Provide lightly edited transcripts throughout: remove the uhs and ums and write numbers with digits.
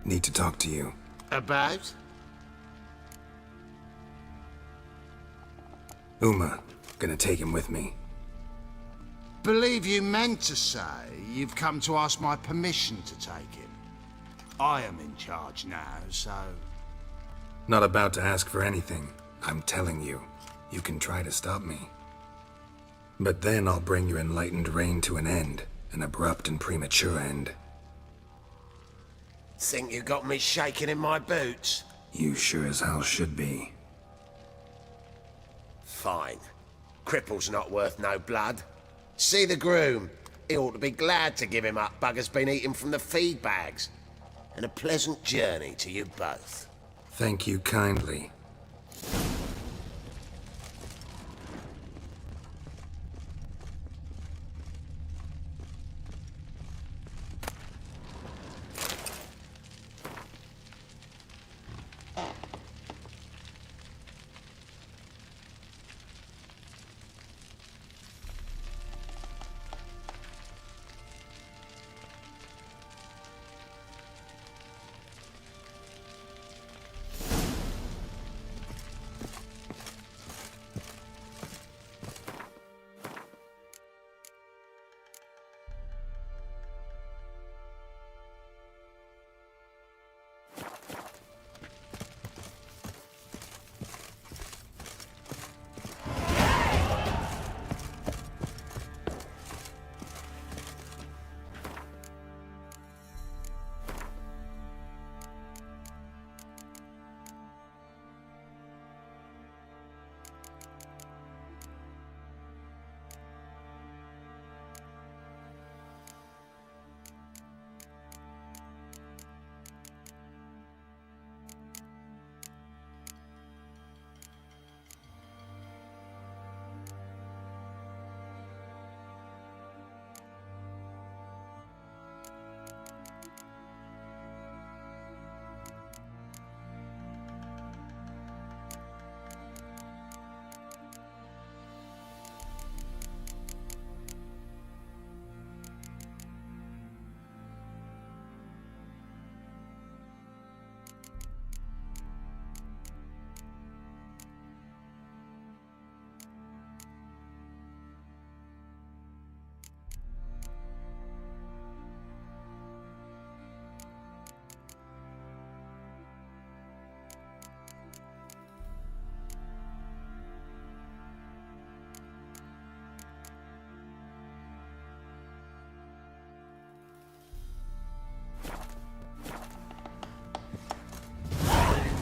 Need to talk to you. About? Uma. Gonna take him with me. Believe you meant to say you've come to ask my permission to take him. I am in charge now, so... Not about to ask for anything. I'm telling you. You can try to stop me. But then I'll bring your enlightened reign to an end. An abrupt and premature end. Think you got me shaking in my boots? You sure as hell should be. Fine. Cripple's not worth no blood. See the groom. He ought to be glad to give him up. Bugger's been eating from the feed bags. And a pleasant journey to you both. Thank you kindly.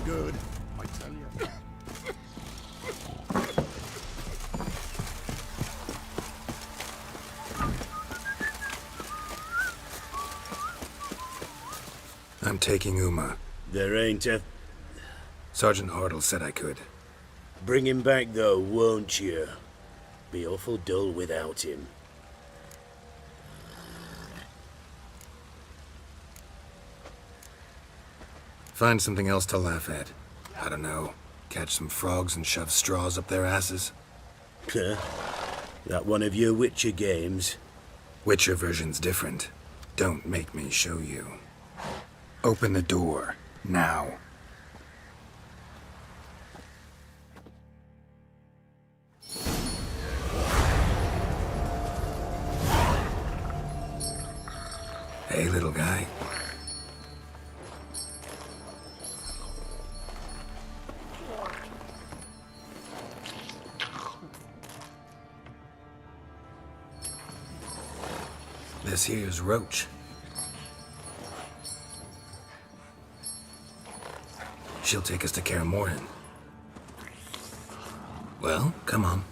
Good, I tell you. I'm taking Uma. There ain't a... Sergeant Hartle said I could. Bring him back, though, won't you? Be awful dull without him. Find something else to laugh at. I don't know. Catch some frogs and shove straws up their asses. Huh? That one of your Witcher games? Witcher version's different. Don't make me show you. Open the door. Now. Hey, little guy. This here's Roach. She'll take us to Kaer Morhen. Well, come on.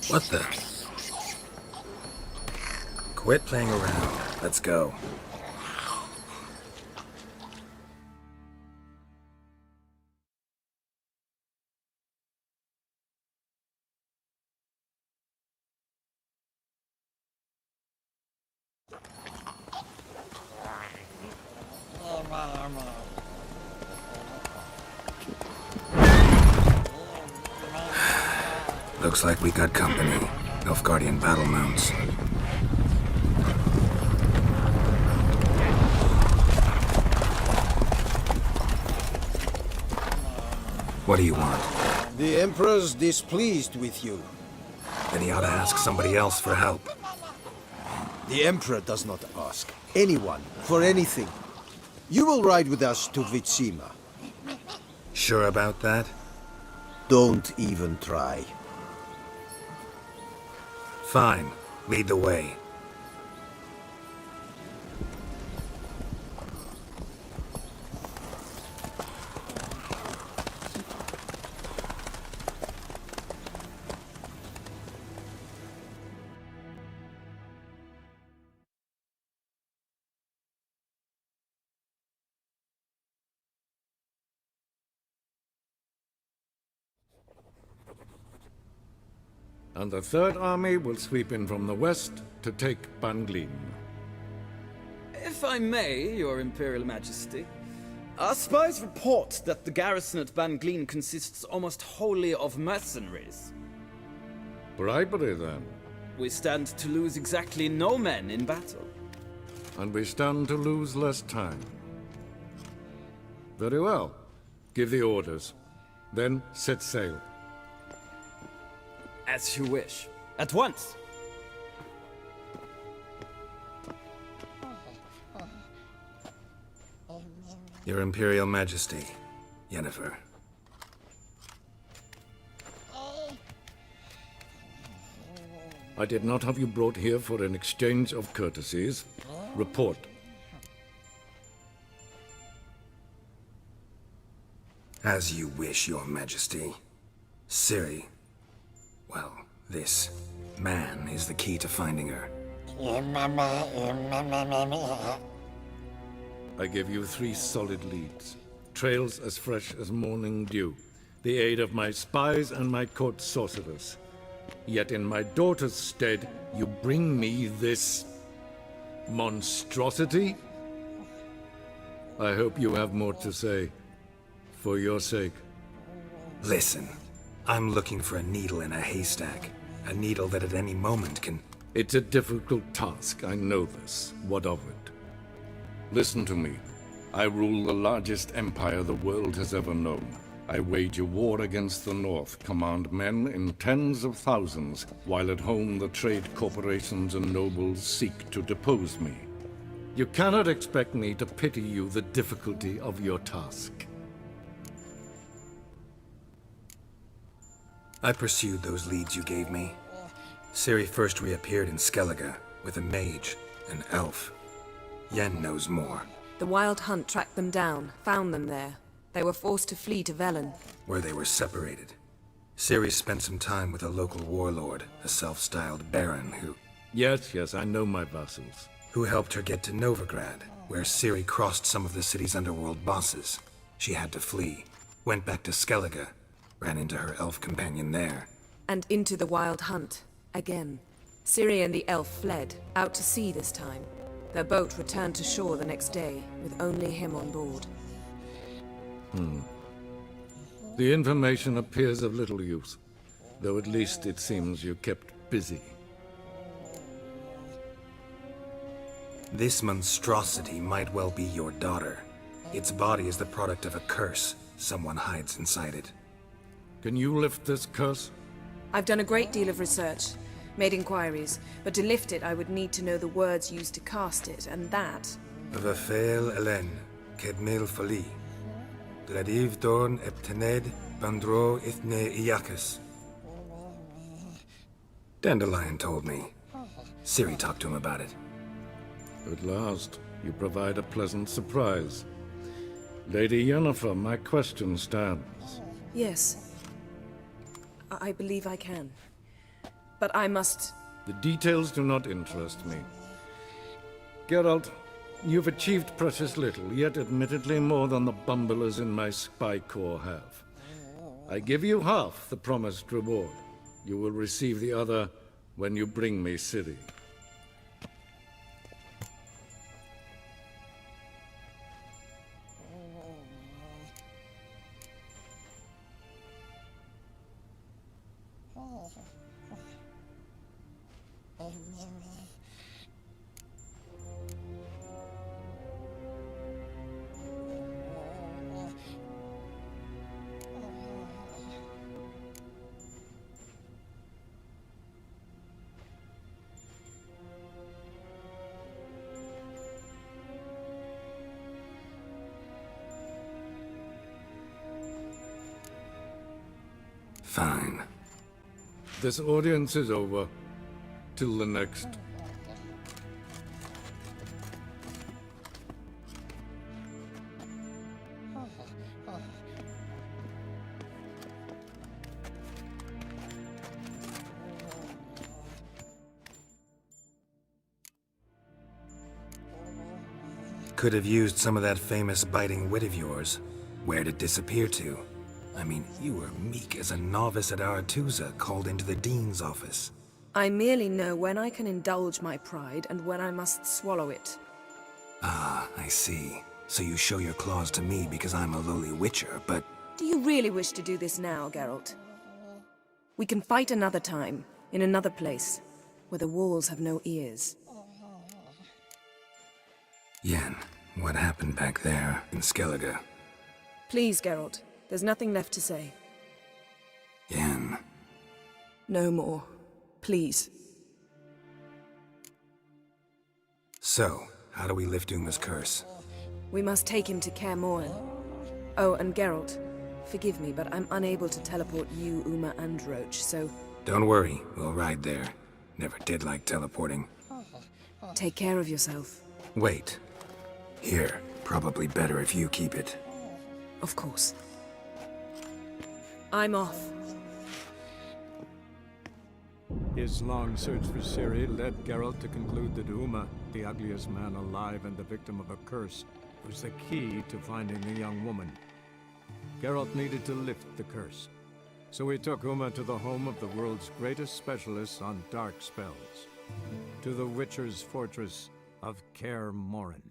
What the? Quit playing around. Let's go. Looks like we got company. Nilfgaardian battle mounts. What do you want? The Emperor's displeased with you. Then he ought to ask somebody else for help. The Emperor does not ask anyone for anything. You will ride with us to Vitsima. Sure about that? Don't even try. Fine. Lead the way. And the Third Army will sweep in from the west to take Banglin. If I may, Your Imperial Majesty, our spies report that the garrison at Banglin consists almost wholly of mercenaries. Bribery, then. We stand to lose exactly no men in battle. And we stand to lose less time. Very well. Give the orders. Then set sail. As you wish. At once! Your Imperial Majesty, Yennefer. I did not have you brought here for an exchange of courtesies. Report. As you wish, Your Majesty. Ciri. Well, this man is the key to finding her. I give you 3 solid leads. Trails as fresh as morning dew. The aid of my spies and my court sorcerers. Yet in my daughter's stead, you bring me this monstrosity? I hope you have more to say. For your sake. Listen, I'm looking for a needle in a haystack. A needle that at any moment can... It's a difficult task, I know this. What of it? Listen to me. I rule the largest empire the world has ever known. I wage a war against the North, command men in tens of thousands, while at home the trade corporations and nobles seek to depose me. You cannot expect me to pity you the difficulty of your task. I pursued those leads you gave me. Ciri first reappeared in Skellige with a mage, an elf. Yen knows more. The Wild Hunt tracked them down, found them there. They were forced to flee to Velen. Where they were separated. Ciri spent some time with a local warlord, a self-styled baron Yes, I know my vassals. who helped her get to Novigrad, where Ciri crossed some of the city's underworld bosses. She had to flee, went back to Skellige, ran into her elf companion there. And into the Wild Hunt. Again. Ciri and the elf fled, out to sea this time. Their boat returned to shore the next day, with only him on board. The information appears of little use, though at least it seems you kept busy. This monstrosity might well be your daughter. Its body is the product of a curse. Someone hides inside it. Can you lift this curse? I've done a great deal of research, made inquiries, but to lift it I would need to know the words used to cast it, and that... Vafael Elen, Kedmil Fali. Gladiv Dorn Eptened Bandro Ithne Iacus. Dandelion told me. Ciri talked to him about it. At last, you provide a pleasant surprise. Lady Yennefer, my question stands. Yes. I believe I can. But I must... The details do not interest me. Geralt, you've achieved precious little, yet admittedly more than the bumblers in my spy corps have. I give you half the promised reward. You will receive the other when you bring me Ciri. Fine. This audience is over. Till the next. Could have used some of that famous biting wit of yours. Where'd it disappear to? I mean, you were meek as a novice at Aretusa called into the Dean's office. I merely know when I can indulge my pride and when I must swallow it. Ah, I see. So you show your claws to me because I'm a lowly witcher, but... Do you really wish to do this now, Geralt? We can fight another time, in another place, where the walls have no ears. Yen, what happened back there in Skellige? Please, Geralt. There's nothing left to say. Yen. No more. Please. So, how do we lift Uma's curse? We must take him to Kaer Morhen. Oh, and Geralt, forgive me, but I'm unable to teleport you, Uma, and Roach, so... Don't worry, we'll ride there. Never did like teleporting. Take care of yourself. Wait. Here, probably better if you keep it. Of course. I'm off. His long search for Ciri led Geralt to conclude that Uma, the ugliest man alive and the victim of a curse, was the key to finding the young woman. Geralt needed to lift the curse, so he took Uma to the home of the world's greatest specialists on dark spells, to the Witcher's fortress of Kaer Morhen.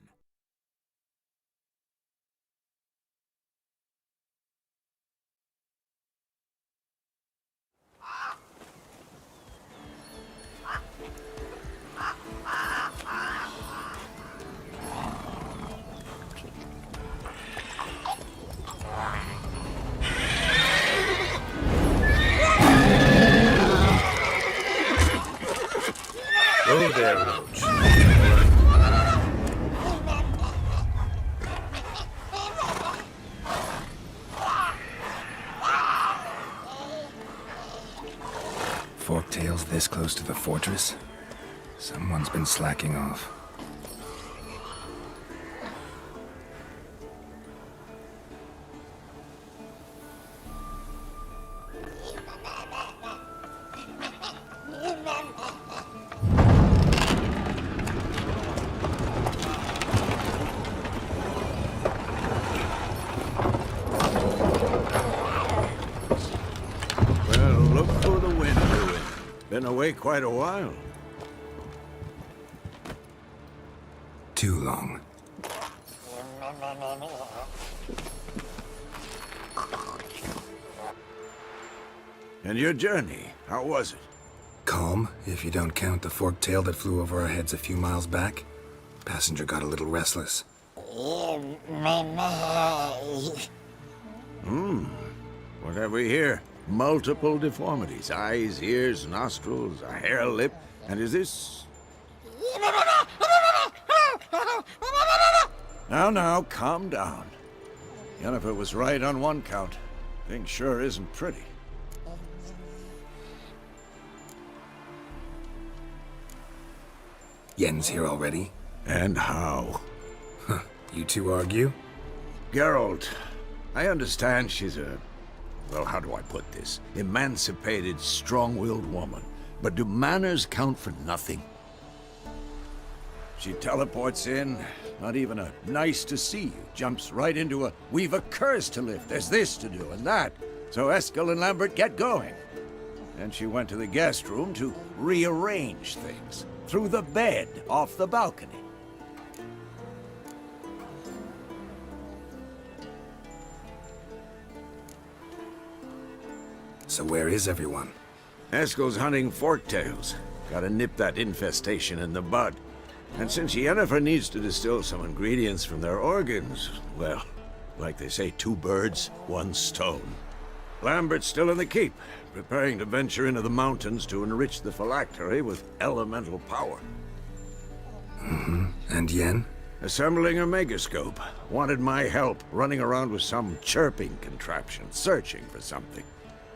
Oh there, Roach. Forktail's this close to the fortress? Someone's been slacking off. Well, look for the wind, Ewan. Been away quite a while. Too long. And your journey, how was it? Calm, if you don't count the forktail that flew over our heads a few miles back. Passenger got a little restless. What have we here? Multiple deformities. Eyes, ears, nostrils, a hair lip. And is this... Now, calm down. Yennefer was right on one count. Thing sure isn't pretty. Yen's here already? And how? You two argue? Geralt, I understand she's a... well, how do I put this? Emancipated, strong-willed woman. But do manners count for nothing? She teleports in, not even a nice to see you, jumps right into a we've a curse to lift, there's this to do and that. So Eskel and Lambert get going. Then she went to the guest room to rearrange things. Through the bed, off the balcony. So where is everyone? Eskel's hunting forktails. Gotta nip that infestation in the bud. And since Yennefer needs to distill some ingredients from their organs, well, like they say, 2 birds, 1 stone. Lambert's still in the keep, preparing to venture into the mountains to enrich the phylactery with elemental power. And Yen? Assembling a megascope. Wanted my help running around with some chirping contraption, searching for something.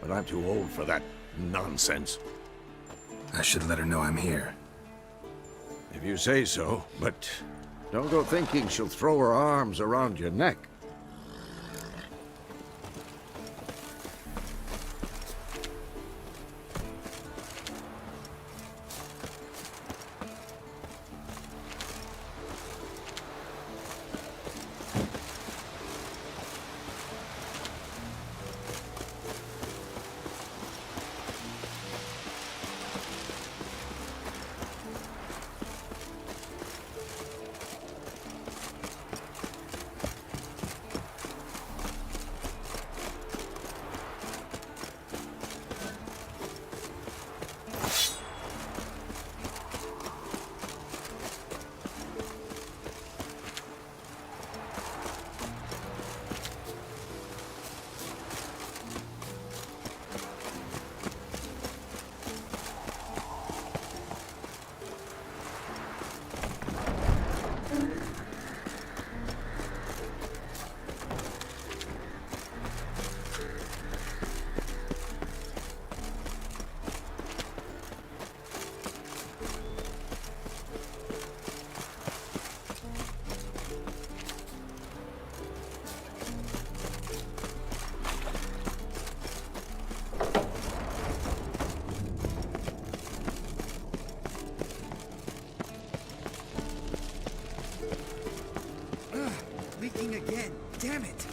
But I'm too old for that nonsense. I should let her know I'm here. If you say so, but don't go thinking she'll throw her arms around your neck. Leaking again. Damn it.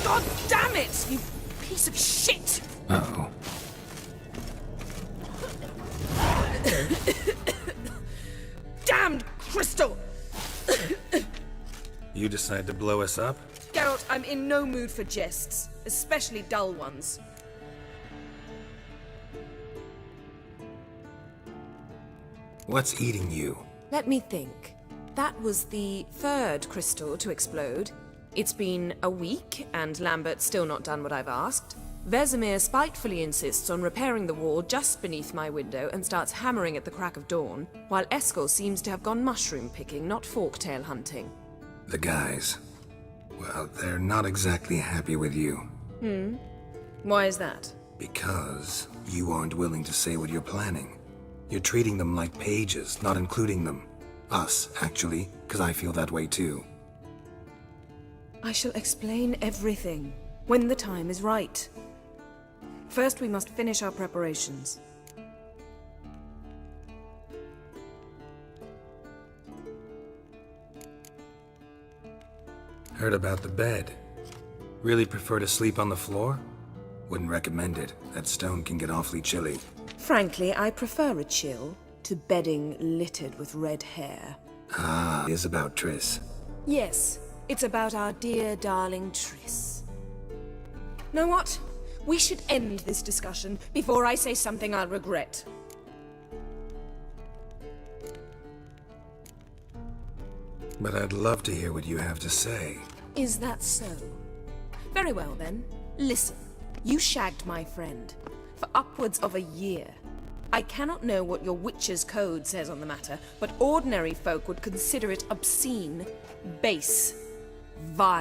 God damn it, you piece of shit! Uh-oh. Damned crystal! You decide to blow us up? Geralt, I'm in no mood for jests, especially dull ones. What's eating you? Let me think. That was the 3rd crystal to explode. It's been a week, and Lambert's still not done what I've asked. Vesemir spitefully insists on repairing the wall just beneath my window and starts hammering at the crack of dawn, while Eskel seems to have gone mushroom picking, not forktail hunting. The guys. Well, they're not exactly happy with you. Why is that? Because you aren't willing to say what you're planning. You're treating them like pages, not including them. Us, actually, because I feel that way too. I shall explain everything when the time is right. First, we must finish our preparations. Heard about the bed. Really prefer to sleep on the floor? Wouldn't recommend it. That stone can get awfully chilly. Frankly, I prefer a chill to bedding littered with red hair. Ah, it is about Triss. Yes, it's about our dear darling Triss. Know what? We should end this discussion before I say something I'll regret. But I'd love to hear what you have to say. Is that so? Very well then. Listen, you shagged my friend for upwards of a year. I cannot know what your witch's code says on the matter, but ordinary folk would consider it obscene, base, vile.